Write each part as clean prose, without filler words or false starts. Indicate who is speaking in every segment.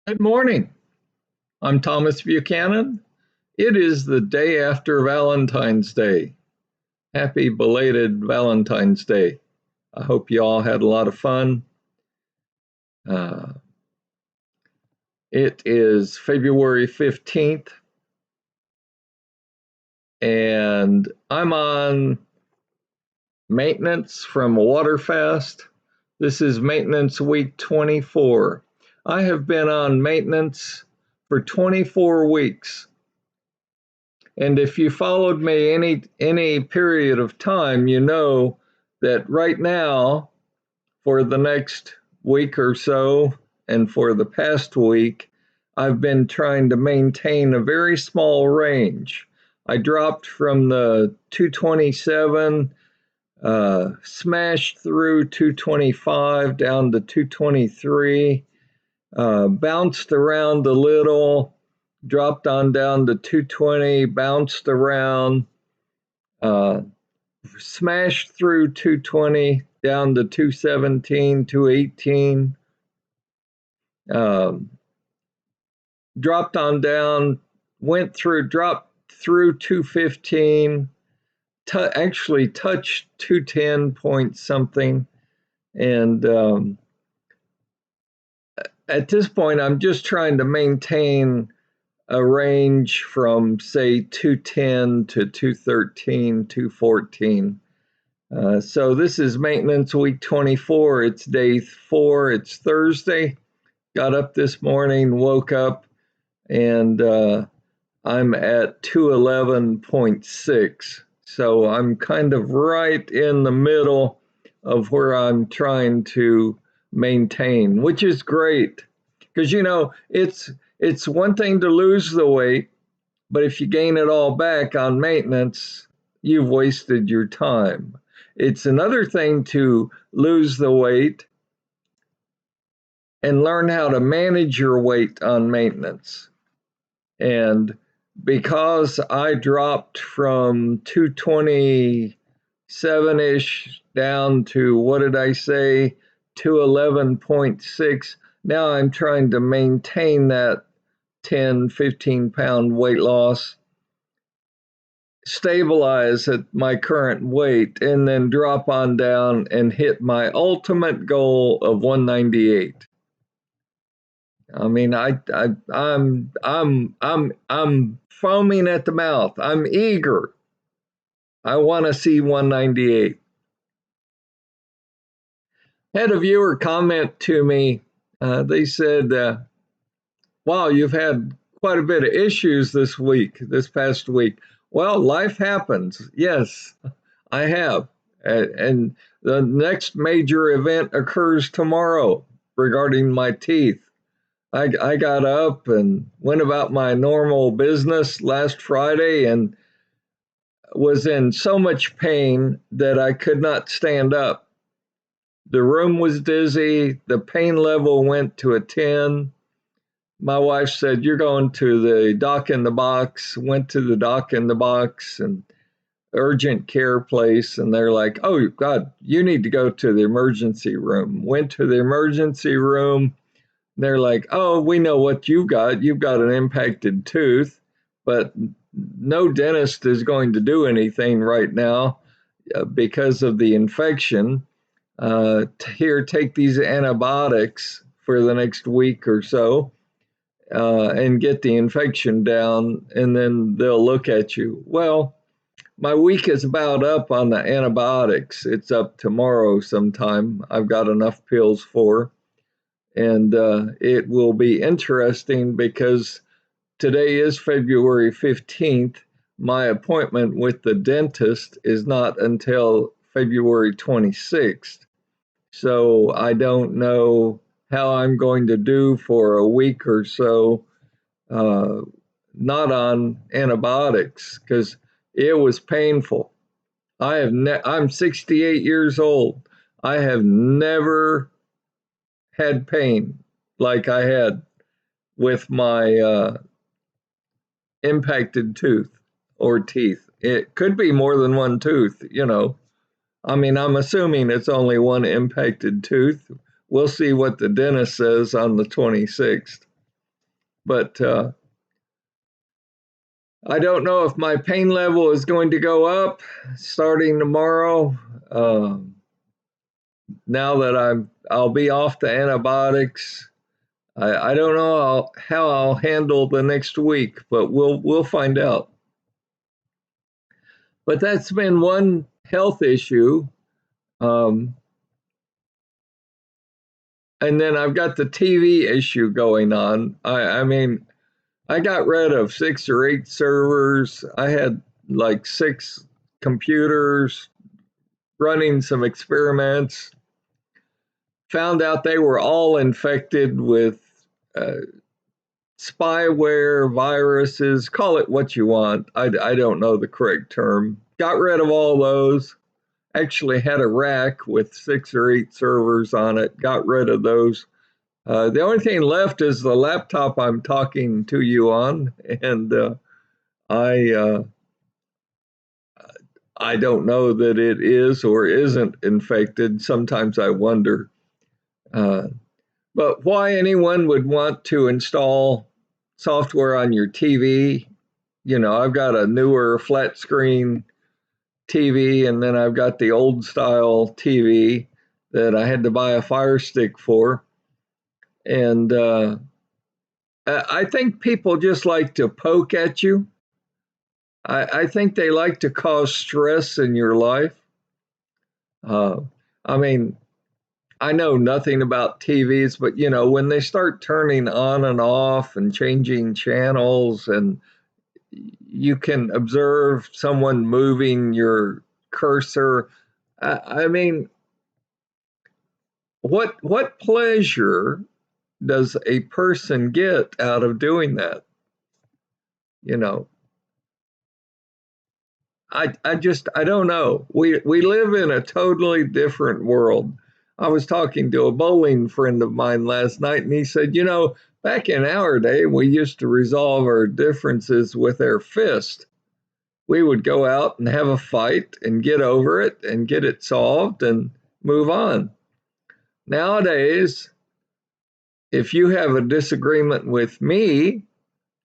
Speaker 1: Good morning. I'm Thomas Buchanan. It is the day after Valentine's Day. Happy belated Valentine's Day. I hope you all had a lot of fun. Uh, it is February 15th, and I'm on maintenance from Waterfast. This is maintenance week 24. I have been on maintenance for 24 weeks. And if you followed me any period of time, you know that right now, for the next week or so, and for the past week, I've been trying to maintain a very small range. I dropped from the 227, smashed through 225 down to 223, bounced around a little, dropped on down to 220, bounced around, uh, smashed through 220 down to 217, 218, um, dropped on down, dropped through 215, actually touched 210 point something. And at this point, I'm just trying to maintain a range from, say, 210 to 213, 214. So this is maintenance week 24. It's day 4. It's Thursday. Got up this morning, woke up, and I'm at 211.6. So I'm kind of right in the middle of where I'm trying to maintain, which is great. Because, it's one thing to lose the weight, but if you gain it all back on maintenance, you've wasted your time. It's another thing to lose the weight and learn how to manage your weight on maintenance. And because I dropped from 227 ish down to, what did I say, 211.6, now I'm trying to maintain that 10, 15 pound weight loss, stabilize at my current weight, and then drop on down and hit my ultimate goal of 198. I mean, I'm foaming at the mouth. I'm eager. I want to see 198. Had a viewer comment to me. They said, "Wow, you've had quite a bit of issues this past week." Well, life happens. Yes, I have. And the next major event occurs tomorrow regarding my teeth. I got up and went about my normal business last Friday and was in so much pain that I could not stand up. The room was dizzy. The pain level went to a 10. My wife said, "You're going to the doc in the box." Went to the doc in the box and urgent care place. And they're like, "Oh, God, you need to go to the emergency room." Went to the emergency room. They're like, "Oh, we know what you've got. You've got an impacted tooth, but no dentist is going to do anything right now because of the infection. Here, take these antibiotics for the next week or so and get the infection down, and then they'll look at you." Well, my week is about up on the antibiotics. It's up tomorrow sometime. I've got enough pills for. And it will be interesting because today is February 15th. My appointment with the dentist is not until February 26th. So I don't know how I'm going to do for a week or so, uh, not on antibiotics, because it was painful. I'm 68 years old. I have never had pain like I had with my impacted tooth or teeth. It could be more than one tooth. I mean, I'm assuming it's only one impacted tooth. We'll see what the dentist says on the 26th. But I don't know if my pain level is going to go up starting tomorrow. Now that I'll be off the antibiotics. I don't know how I'll handle the next week, but we'll find out. But that's been one health issue. And then I've got the TV issue going on. I mean, I got rid of 6 or 8 servers. I had like 6 computers running some experiments. Found out they were all infected with spyware, viruses, call it what you want. I don't know the correct term. Got rid of all those. Actually had a rack with 6 or 8 servers on it. Got rid of those. The only thing left is the laptop I'm talking to you on, and I I don't know that it is or isn't infected. Sometimes I wonder. But why anyone would want to install software on your TV? You know, I've got a newer flat screen TV, and then I've got the old style TV that I had to buy a Fire Stick for. And I think people just like to poke at you. I think they like to cause stress in your life. I mean, I know nothing about TVs, but you know, when they start turning on and off and changing channels, and you can observe someone moving your cursor, I mean, what pleasure does a person get out of doing that? You know, I don't know. We live in a totally different world. I was talking to a bowling friend of mine last night, and he said, you know, back in our day, we used to resolve our differences with our fist. We would go out and have a fight and get over it and get it solved and move on. Nowadays, if you have a disagreement with me,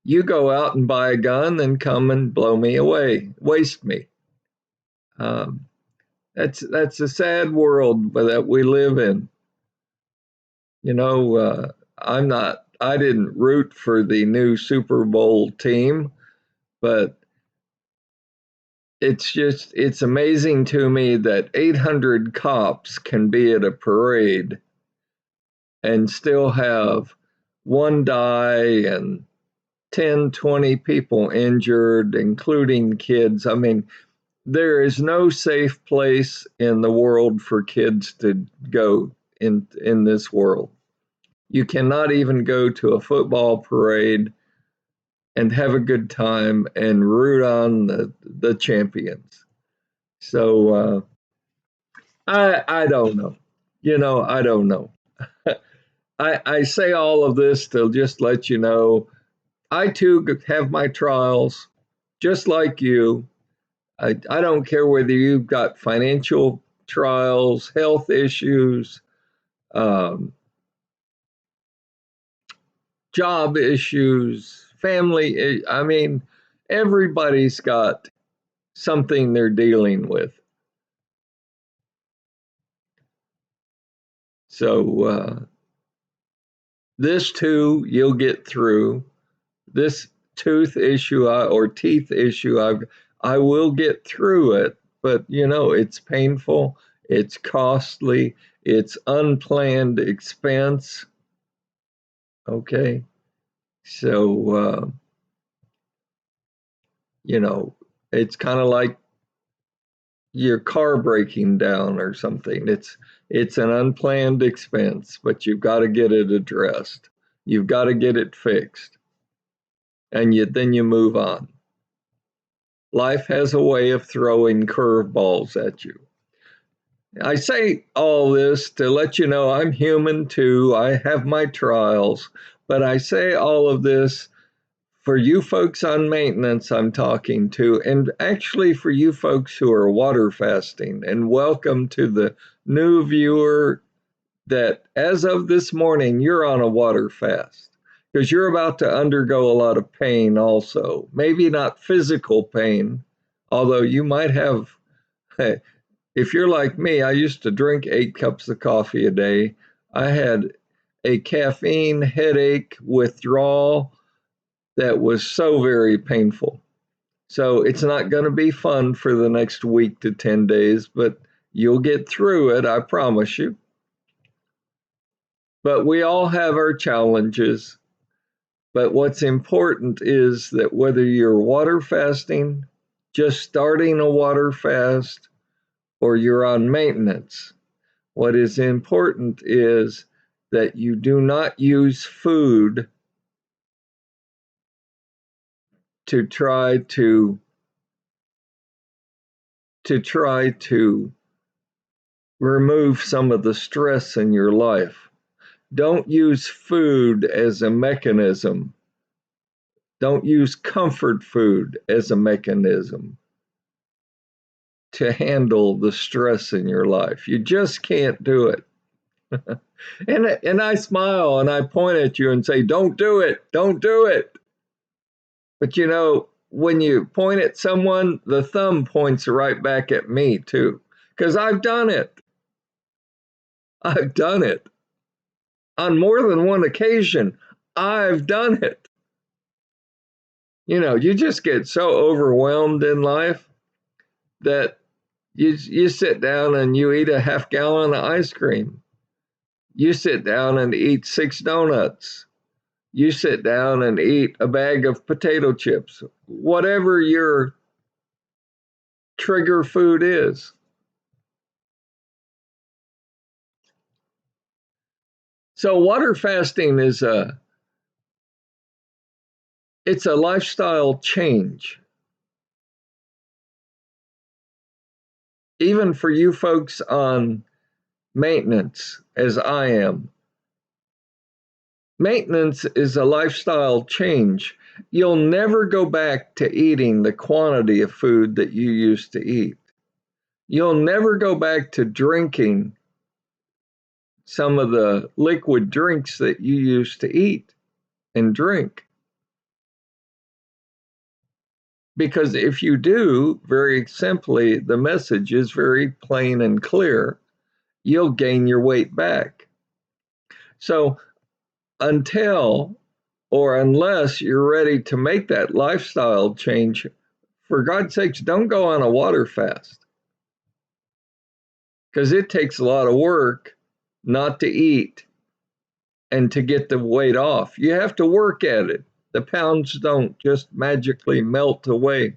Speaker 1: you go out and buy a gun and come and blow me away, waste me. Um, that's a sad world that we live in. You know, I didn't root for the new Super Bowl team, but it's amazing to me that 800 cops can be at a parade and still have one die and 10, 20 people injured, including kids. I mean, there is no safe place in the world for kids to go in this world. You cannot even go to a football parade and have a good time and root on the champions. So I don't know. You know, I don't know. I say all of this to just let you know I too have my trials, just like you. I don't care whether you've got financial trials, health issues, um, job issues, family. I mean, everybody's got something they're dealing with. So this too, you'll get through. This tooth issue or teeth issue, I will get through it. But you know, it's painful. It's costly. It's unplanned expense. Okay, so you know, it's kind of like your car breaking down or something. It's an unplanned expense, but you've got to get it addressed. You've got to get it fixed, and then you move on. Life has a way of throwing curveballs at you. I say all this to let you know I'm human too. I have my trials, but I say all of this for you folks on maintenance I'm talking to, and actually for you folks who are water fasting. And welcome to the new viewer that as of this morning, you're on a water fast. because you're about to undergo a lot of pain also. Maybe not physical pain, although you might have, if you're like me, I used to drink 8 cups of coffee a day. I had a caffeine headache withdrawal that was so very painful. So it's not going to be fun for the next week to 10 days, but you'll get through it, I promise you. But we all have our challenges. But what's important is that whether you're water fasting, just starting a water fast, or you're on maintenance, what is important is that you do not use food to try to remove some of the stress in your life. Don't use food as a mechanism. Don't use comfort food as a mechanism to handle the stress in your life. You just can't do it. and I smile and I point at you and say, don't do it. Don't do it. But you know, when you point at someone, the thumb points right back at me too, because I've done it. I've done it. On more than one occasion, I've done it. You know, you just get so overwhelmed in life that you sit down and you eat a half gallon of ice cream. You sit down and eat 6 donuts. You sit down and eat a bag of potato chips. Whatever your trigger food is. So water fasting is it's a lifestyle change. Even for you folks on maintenance, as I am. Maintenance is a lifestyle change. You'll never go back to eating the quantity of food that you used to eat. You'll never go back to drinking some of the liquid drinks that you used to eat and drink. Because if you do, very simply, the message is very plain and clear. You'll gain your weight back. So until or unless you're ready to make that lifestyle change, for God's sakes, don't go on a water fast. Because it takes a lot of work not to eat and to get the weight off. You have to work at it. The pounds don't just magically melt away.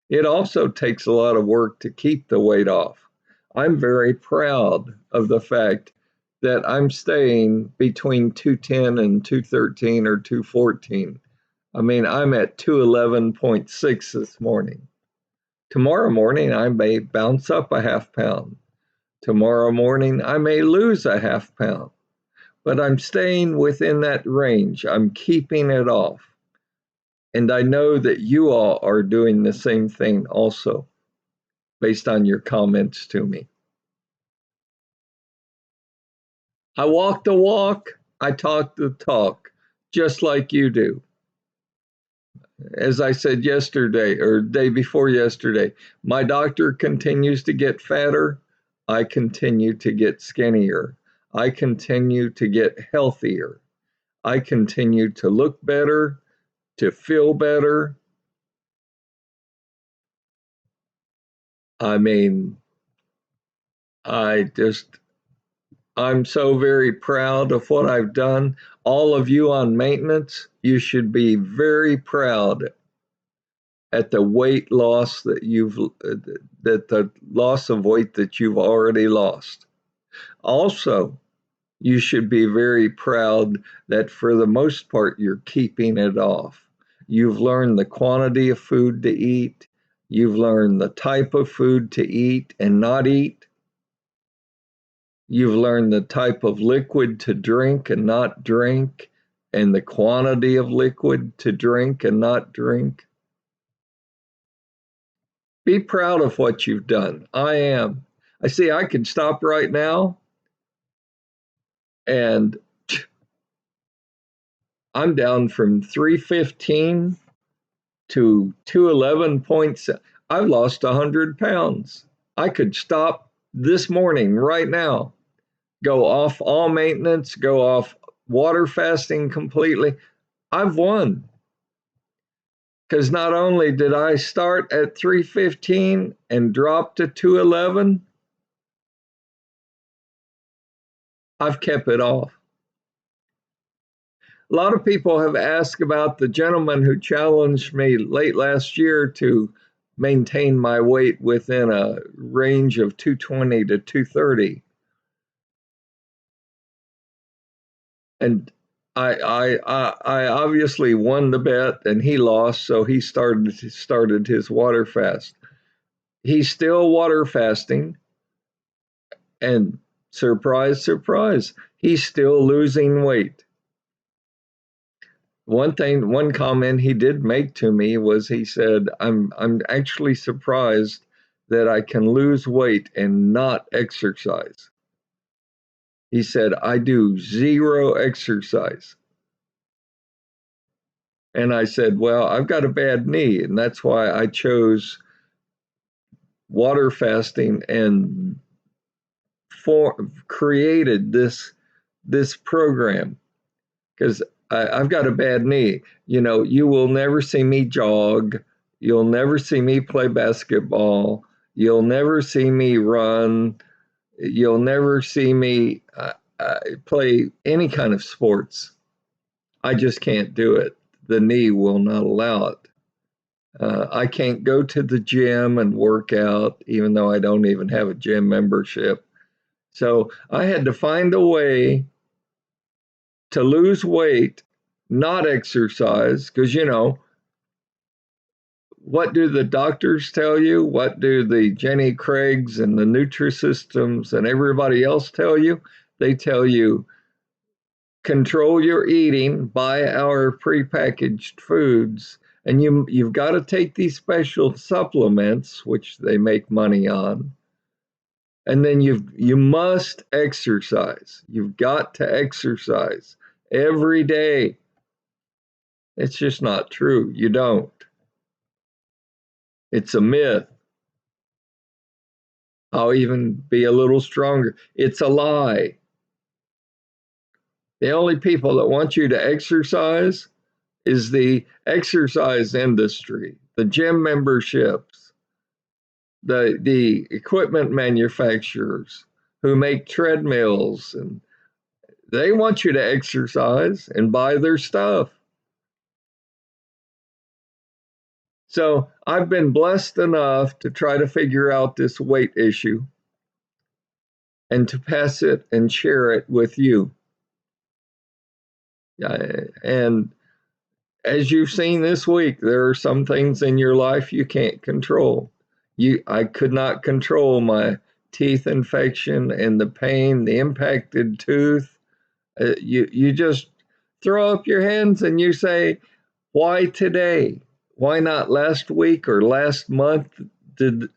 Speaker 1: It also takes a lot of work to keep the weight off. I'm very proud of the fact that I'm staying between 210 and 213 or 214. I mean, I'm at 211.6 this morning. Tomorrow morning, I may bounce up a half pound. Tomorrow morning, I may lose a half pound. But I'm staying within that range. I'm keeping it off. And I know that you all are doing the same thing also, based on your comments to me. I walk the walk, I talk the talk, just like you do. As I said yesterday, or day before yesterday, my doctor continues to get fatter. I continue to get skinnier. I continue to get healthier. I continue to look better, to feel better. I mean, I'm so very proud of what I've done. All of you on maintenance, you should be very proud at the weight loss that the loss of weight that you've already lost. Also, you should be very proud that for the most part, you're keeping it off. You've learned the quantity of food to eat. You've learned the type of food to eat and not eat. You've learned the type of liquid to drink and not drink, and the quantity of liquid to drink and not drink. Be proud of what you've done. I am. I see I could stop right now and I'm down from 315 to 211.7. I've lost 100 pounds. I could stop this morning right now, go off all maintenance, go off water fasting completely. I've won. Because not only did I start at 315 and drop to 211, I've kept it off. A lot of people have asked about the gentleman who challenged me late last year to maintain my weight within a range of 220 to 230. And I obviously won the bet and he lost, so he started his water fast. He's still water fasting, and surprise, surprise, he's still losing weight. One comment he did make to me was he said, I'm actually surprised that I can lose weight and not exercise. He said, I do zero exercise. And I said, well, I've got a bad knee, and that's why I chose water fasting and created this program, because I've got a bad knee. You know, you will never see me jog. You'll never see me play basketball. You'll never see me run. You'll never see me play any kind of sports. I just can't do it. The knee will not allow it. I can't go to the gym and work out, even though I don't even have a gym membership. So I had to find a way to lose weight, not exercise, because, you know, what do the doctors tell you? What do the Jenny Craigs and the Nutrisystems and everybody else tell you? They tell you, control your eating, buy our prepackaged foods, and you've got to take these special supplements, which they make money on. And then you must exercise. You've got to exercise every day. It's just not true. You don't. It's a myth. I'll even be a little stronger. It's a lie. The only people that want you to exercise is the exercise industry, the gym memberships, the equipment manufacturers who make treadmills, and they want you to exercise and buy their stuff. So I've been blessed enough to try to figure out this weight issue and to pass it and share it with you. And as you've seen this week, there are some things in your life you can't control. I could not control my teeth infection and the pain, the impacted tooth. You just throw up your hands and you say, why today? Why not last week or last month? Did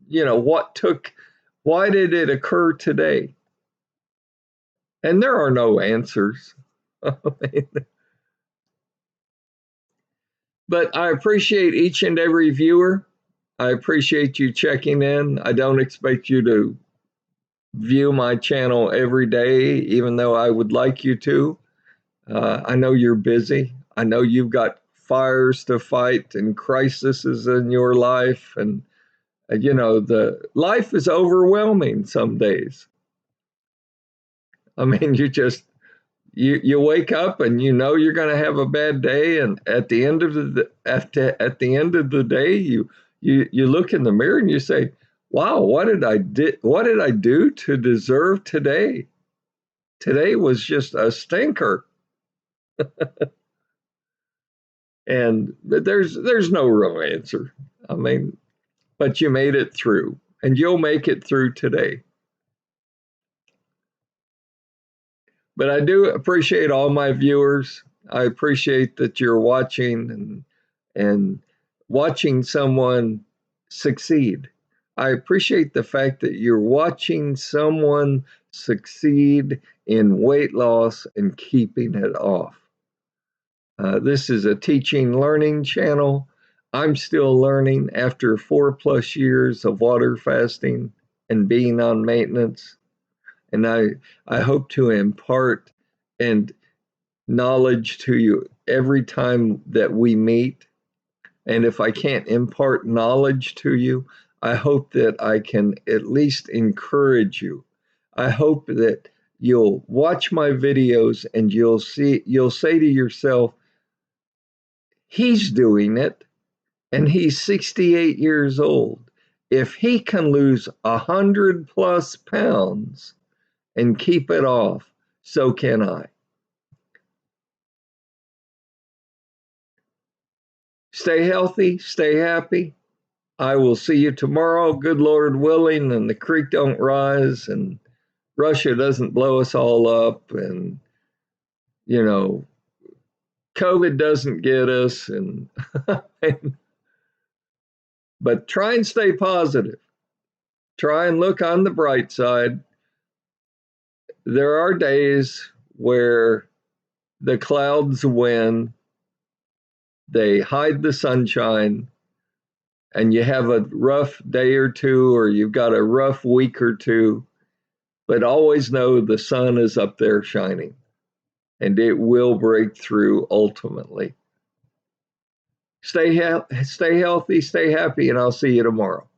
Speaker 1: you know why did it occur today? And there are no answers. But I appreciate each and every viewer. I appreciate you checking in. I don't expect you to view my channel every day, even though I would like you to. I know you're busy. I know you've got fires to fight and crises in your life. And, you know, the life is overwhelming some days. I mean, you wake up and you know you're going to have a bad day, and at the end of the day you look in the mirror and you say, wow, what did I do to deserve today? Today was just a stinker. And there's no real answer. I mean, but you made it through, and you'll make it through today. But I do appreciate all my viewers. I appreciate that you're watching and watching someone succeed. I appreciate the fact that you're watching someone succeed in weight loss and keeping it off. This is a teaching learning channel. I'm still learning after 4+ years of water fasting and being on maintenance. And I hope to impart and knowledge to you every time that we meet. And if I can't impart knowledge to you, I hope that I can at least encourage you. I hope that you'll watch my videos and you'll say to yourself, he's doing it and he's 68 years old. If he can lose 100+ pounds and keep it off, so can I. Stay healthy, stay happy. I will see you tomorrow, good Lord willing, and the creek don't rise and Russia doesn't blow us all up and, you know, COVID doesn't get us. But try and stay positive. Try and look on the bright side. There are days where the clouds win, they hide the sunshine, and you have a rough day or two, or you've got a rough week or two, but always know the sun is up there shining and it will break through ultimately. Stay healthy, stay happy, and I'll see you tomorrow.